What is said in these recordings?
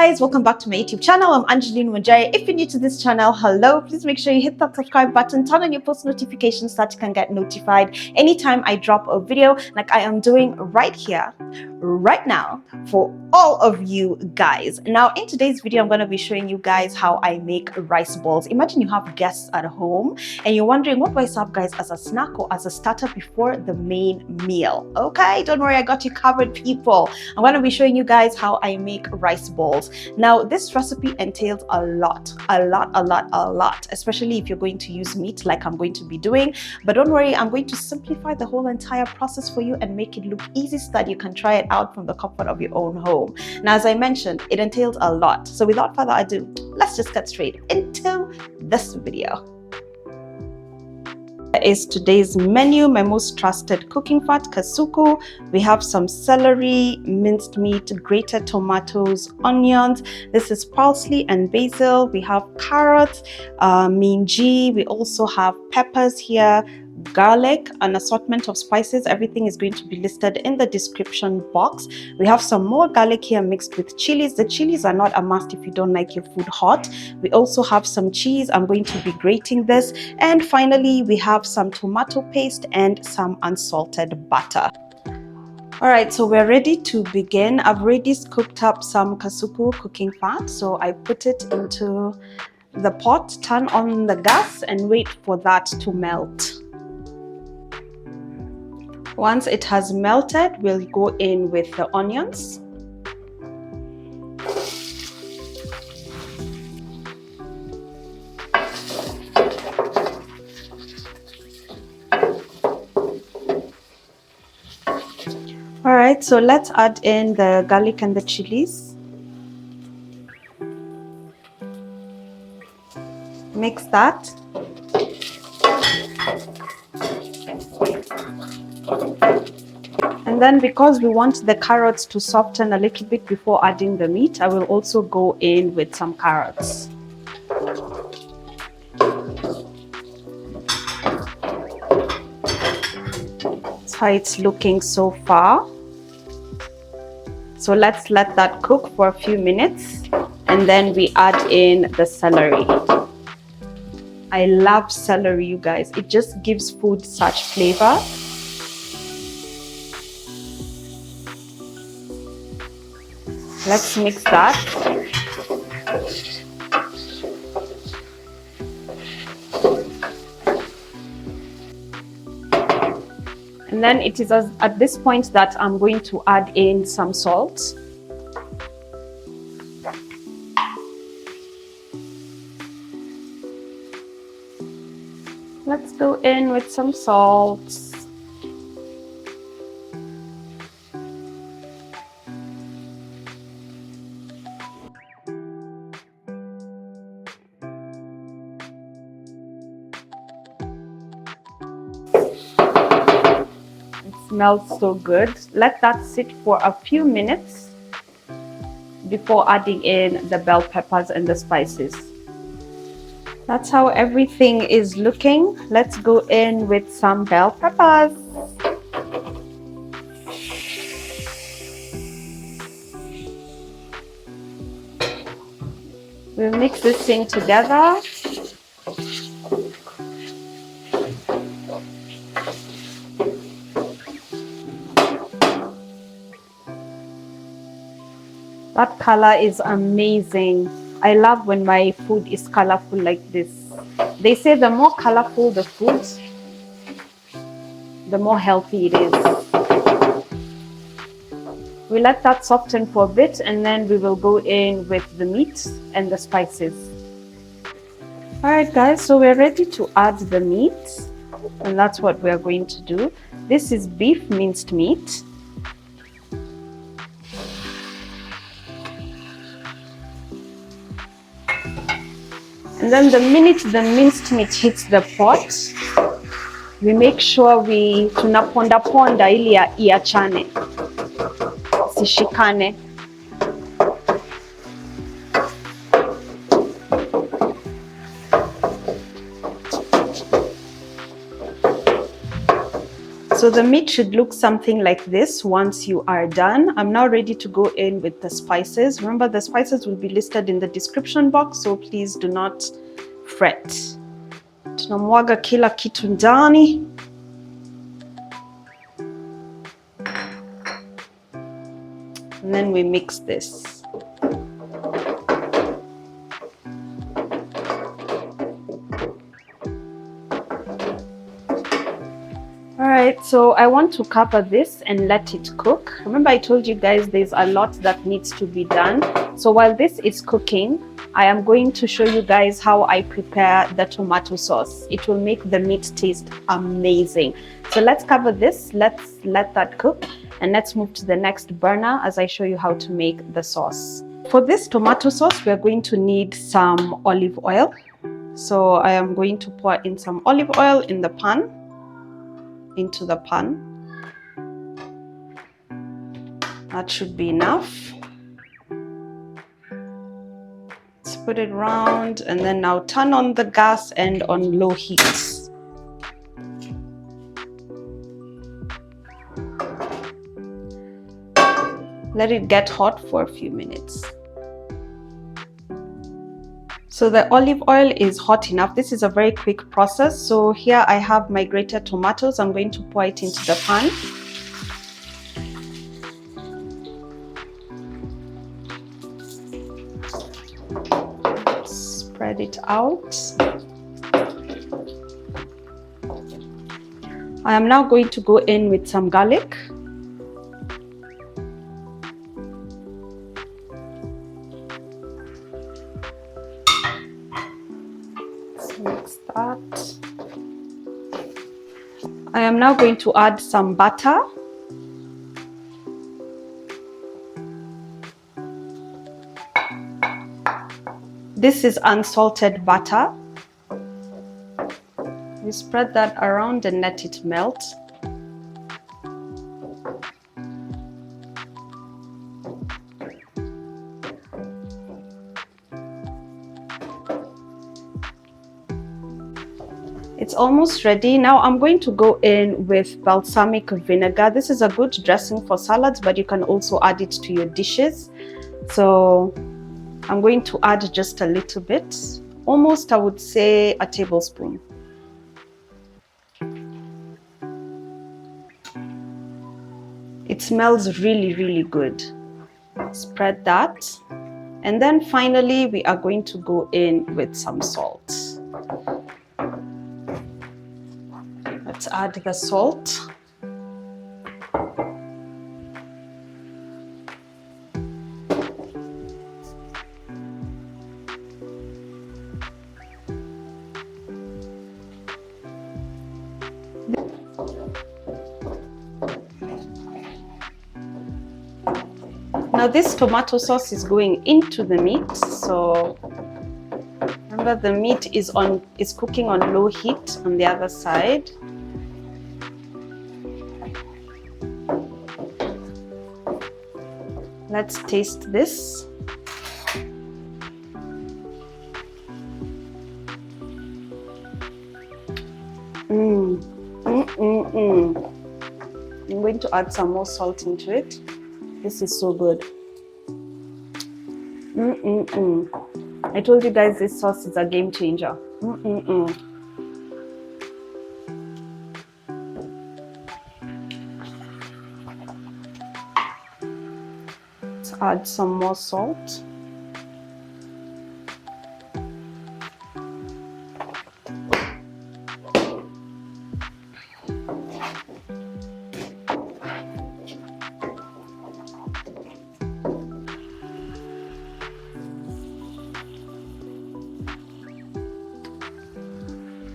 guys, welcome back to my YouTube channel. I'm Angeline Wanjai. If you're new to this channel, hello. Please make sure you hit that subscribe button, turn on your post notifications so that you can get notified anytime I drop a video like I am doing right here, right now, for all of you guys. Now, in today's video, I'm going to be showing you guys how I make rice balls. Imagine you have guests at home and you're wondering, what do I serve guys as a snack or as a starter before the main meal? Okay, don't worry, I got you covered, people. I'm going to be showing you guys how I make rice balls. Now, this recipe entails a lot, especially if you're going to use meat like I'm going to be doing. But don't worry, I'm going to simplify the whole entire process for you and make it look easy so that you can try it out from the comfort of your own home. Now, as I mentioned, it entails a lot. So without further ado, let's just get straight into this video. Is today's menu, my most trusted cooking fat, kasuku. We have some celery, minced meat, grated tomatoes, onions. This is parsley and basil. We have carrots, minji. We also have peppers here, garlic, an assortment of spices. Everything is going to be listed in the description box. We have some more garlic here mixed with chilies. The chilies are not a must if you don't like your food hot. We also have some cheese. I'm going to be grating this. And finally, we have some tomato paste and some unsalted butter. All right, so we're ready to begin. I've already cooked up some kasuku cooking fat. So I put it into the pot, turn on the gas and wait for that to melt. Once it has melted, we'll go in with the onions. All right, so let's add in the garlic and the chilies. Mix that. And then because we want the carrots to soften a little bit before adding the meat, I will also go in with some carrots. That's how it's looking so far. So let's let that cook for a few minutes and then we add in the celery. I love celery, you guys. It just gives food such flavor. Let's mix that. And then it is at this point that I'm going to add in some salt. Let's go in with some salt. Smells so good. Let that sit for a few minutes before adding in the bell peppers and the spices. That's how everything is looking. Let's go in with some bell peppers. We'll mix this thing together. That color is amazing. I love when my food is colorful like this. They say the more colorful the food, the more healthy it is. We let that soften for a bit and then we will go in with the meat and the spices. All right, guys, so we're ready to add the meat. And that's what we're going to do. This is beef minced meat. And then the minute the minced meat hits the pot, we make sure we tunaponda ponda ili iachane, sishikane. So So the meat should look something like this once you are done. I'm now ready to go in with the spices. Remember, the spices will be listed in the description box, so please do not fret. Tunamwaga kila kitu ndani. And then we mix this. Alright, so I want to cover this and let it cook. Remember, I told you guys there's a lot that needs to be done. So while this is cooking, I am going to show you guys how I prepare the tomato sauce. It will make the meat taste amazing. So let's cover this, let's let that cook, and let's move to the next burner as I show you how to make the sauce. For this tomato sauce, we are going to need some olive oil. So I am going to pour in some olive oil in the pan. Into the pan. That should be enough. Let's put it around and then now turn on the gas and on low heat. Let it get hot for a few minutes. So the olive oil is hot enough. This is a very quick process. So here I have my grated tomatoes. I'm going to pour it into the pan. Spread it out. I am now going to go in with some garlic. Mix that. I am now going to add some butter. This is unsalted butter. We spread that around and let it melt. It's almost ready. Now I'm going to go in with balsamic vinegar. This is a good dressing for salads, but you can also add it to your dishes. So I'm going to add just a little bit, almost I would say a tablespoon. It smells really, really good. Spread that. And then finally, we are going to go in with some salt. Let's add the salt. Now this tomato sauce is going into the meat. So remember, the meat is cooking on low heat on the other side. Let's taste this. I'm going to add some more salt into it. This is so good. I told you guys this sauce is a game changer. Let's add some more salt.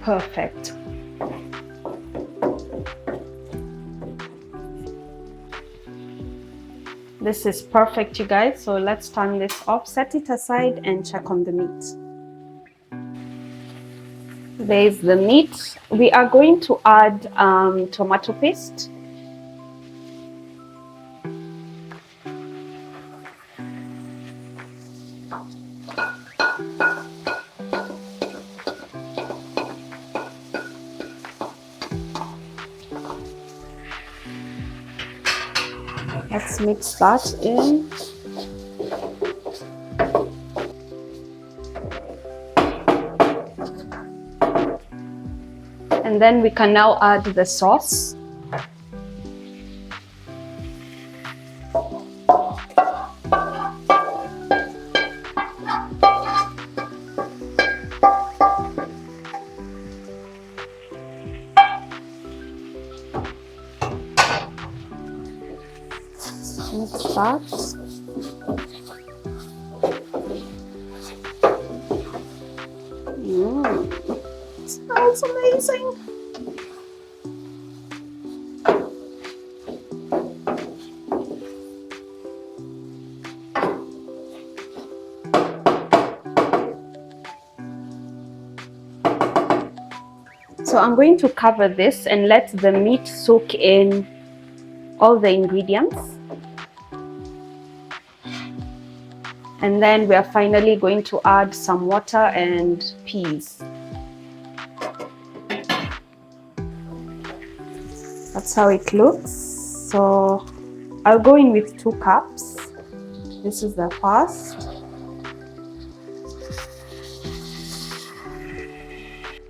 Perfect. This is perfect, you guys. So let's turn this off, set it aside, and check on the meat. There's the meat. We are going to add tomato paste. Let's mix that in. And then we can now add the sauce. Mix that. Smells amazing. So I'm going to cover this and let the meat soak in all the ingredients. And then we are finally going to add some water and peas. That's how it looks. So I'll go in with 2 cups. This is the first.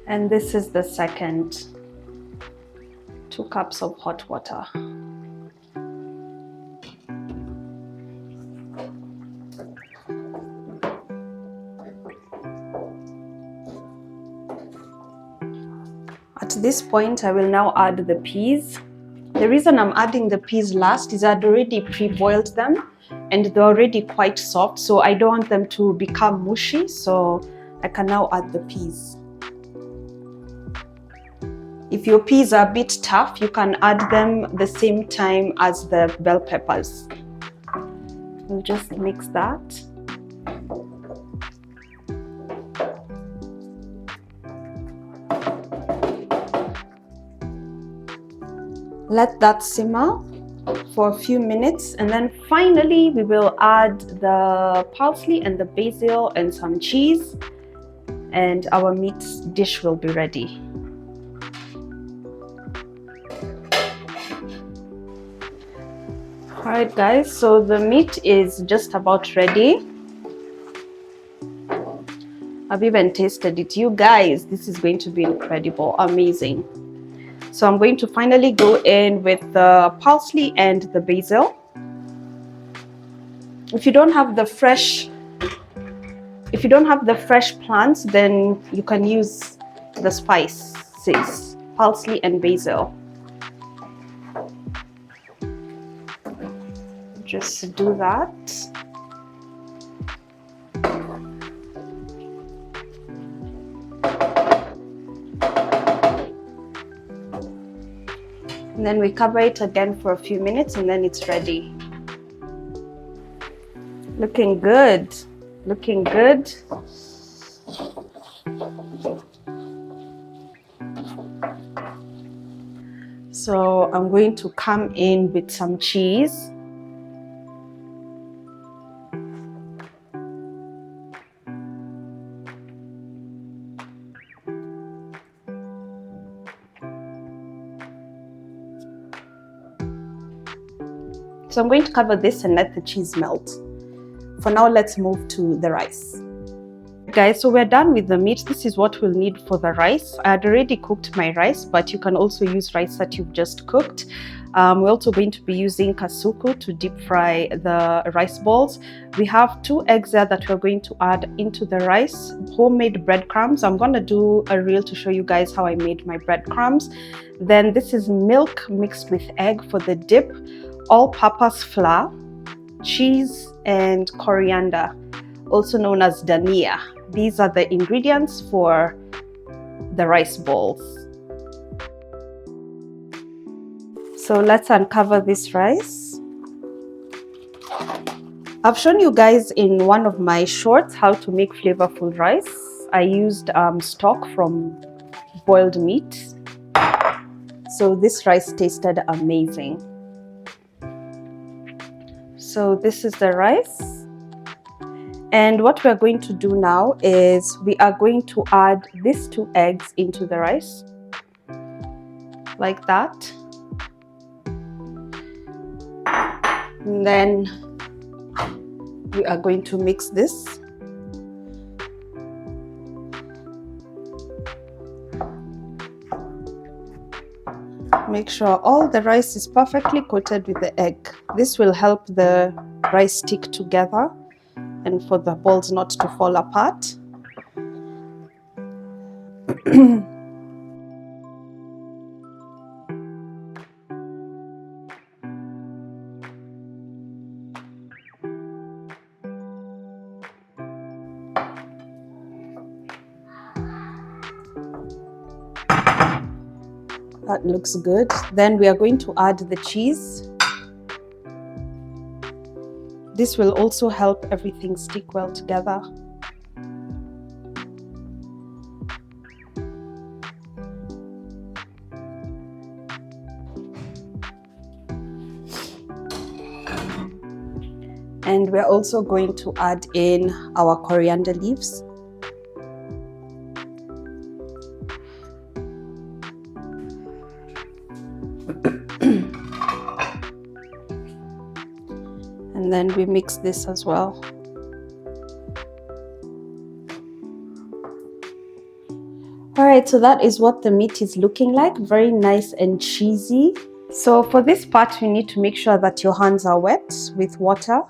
And this is the second. 2 cups of hot water. At this point, I will now add the peas. The reason I'm adding the peas last is I'd already pre-boiled them and they're already quite soft, so I don't want them to become mushy, so I can now add the peas. If your peas are a bit tough, you can add them the same time as the bell peppers. We'll just mix that. Let that simmer for a few minutes, and then finally we will add the parsley and the basil and some cheese, and our meat dish will be ready. Alright guys, so the meat is just about ready. I've even tasted it. You guys, this is going to be incredible, amazing. So I'm going to finally go in with the parsley and the basil. If you don't have the fresh plants, then you can use the spices, parsley and basil. Just do that. And then we cover it again for a few minutes and then it's ready. Looking good, looking good. So I'm going to come in with some cheese. So I'm going to cover this and let the cheese melt. For now, let's move to the rice. Guys, so we're done with the meat. This is what we'll need for the rice. I had already cooked my rice, but you can also use rice that you've just cooked. We're also going to be using kasuku to deep fry the rice balls. We have 2 eggs there that we're going to add into the rice. Homemade breadcrumbs. I'm going to do a reel to show you guys how I made my breadcrumbs. Then this is milk mixed with egg for the dip. All-purpose flour, cheese, and coriander, also known as Dhania. These are the ingredients for the rice balls. So let's uncover this rice. I've shown you guys in one of my shorts how to make flavorful rice. I used stock from boiled meat. So this rice tasted amazing. So this is the rice. And what we're going to do now is we are going to add these 2 eggs into the rice. Like that. And then we are going to mix this. Make sure all the rice is perfectly coated with the egg. This will help the rice stick together and for the balls not to fall apart. That looks good. Then we are going to add the cheese. This will also help everything stick well together. And we're also going to add in our coriander leaves. And then we mix this as well. All right, so that is what the meat is looking like. Very nice and cheesy. So for this part, you need to make sure that your hands are wet with water.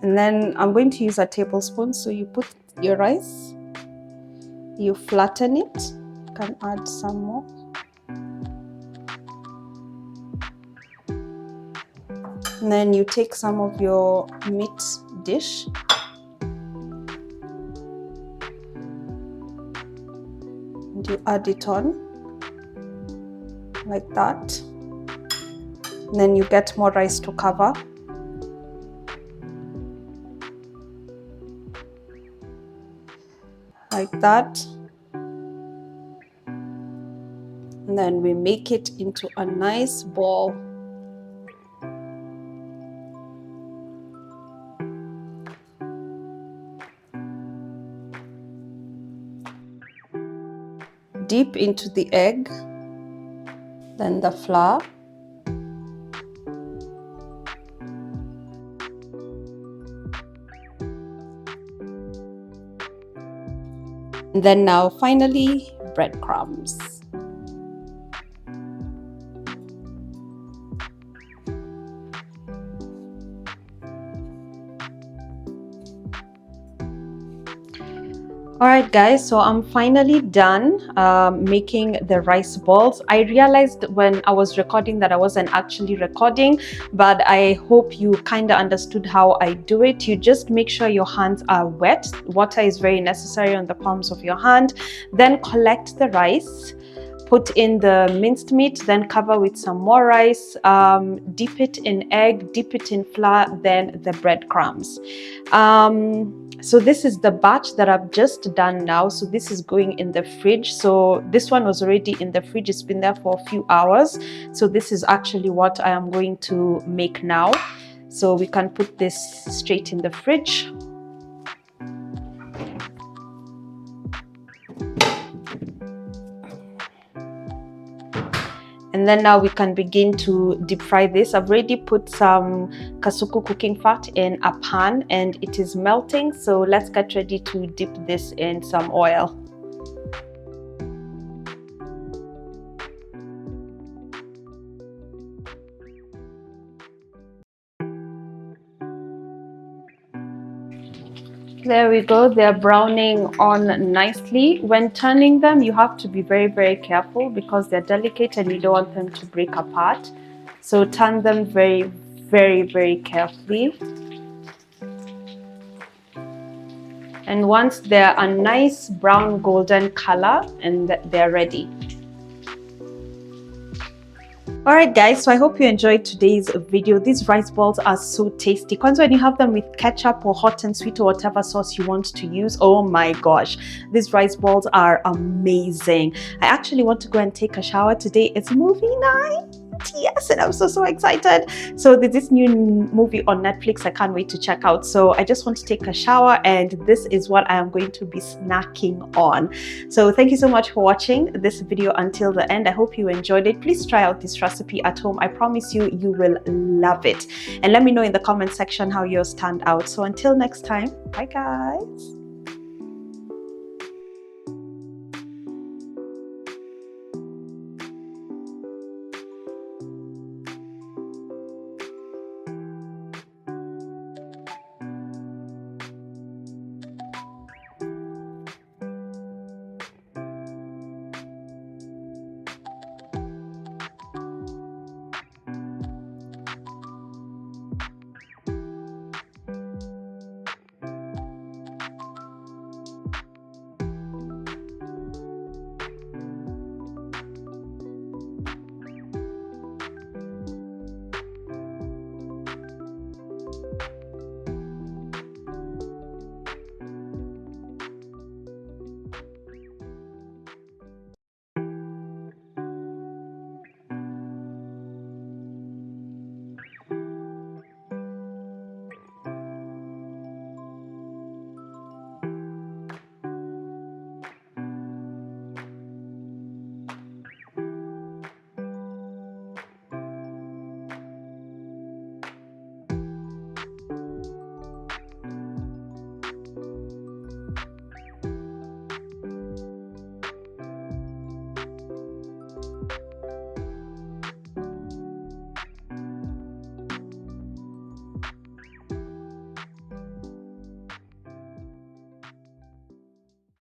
And then I'm going to use a tablespoon. So you put your rice, you flatten it, you can add some more. And then you take some of your meat dish. And you add it on like that. And then you get more rice to cover. Like that. And then we make it into a nice ball. Dip into the egg, then the flour. And then now finally, breadcrumbs. Alright guys, so I'm finally done making the rice balls. I realized when I was recording that I wasn't actually recording, but I hope you kind of understood how I do it. You just make sure your hands are wet. Water is very necessary on the palms of your hand. Then collect the rice. Put in the minced meat, then cover with some more rice, dip it in egg, dip it in flour, then the breadcrumbs. So this is the batch that I've just done now. So this is going in the fridge. So this one was already in the fridge. It's been there for a few hours. So this is actually what I am going to make now. So we can put this straight in the fridge. And then now we can begin to deep fry this. I've already put some kasuku cooking fat in a pan and it is melting. So let's get ready to dip this in some oil. There we go, they're browning on nicely. When turning them, you have to be very, very careful because they're delicate and you don't want them to break apart. So turn them very, very, very carefully. And once they're a nice brown golden color, and they're ready. Alright guys, so I hope you enjoyed today's video. These rice balls are so tasty. Kwanza when you have them with ketchup or hot and sweet or whatever sauce you want to use, oh my gosh, these rice balls are amazing. I actually want to go and take a shower today. It's movie night. Yes, and I'm so excited. So there's this new movie on Netflix I can't wait to check out. So I just want to take a shower, and this is what I am going to be snacking on. So thank you so much for watching this video until the end. I hope you enjoyed it. Please try out this recipe at home. I promise you, you will love it. And let me know in the comment section how yours turned out. So until next time, bye guys.